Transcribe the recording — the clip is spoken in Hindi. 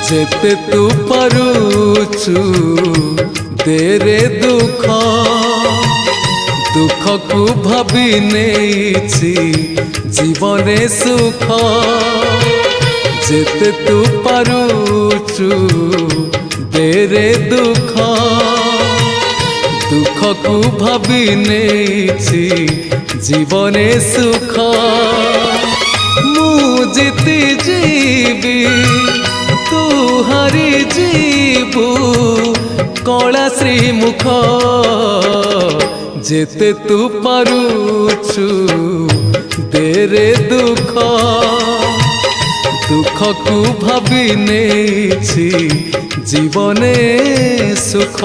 जेते तू पारुचु तेरे दुख दुख को भाभी नेछि जीवने सुख जेते तू पारुचु तेरे दुख दुख को भाभी नेछि जीवने सुख मु जीती जीवी तू हारी जीवु कला श्रीमुख जेते तू पारुचु तेरे दुख दुख को भाभी नेछि जीवने सुख।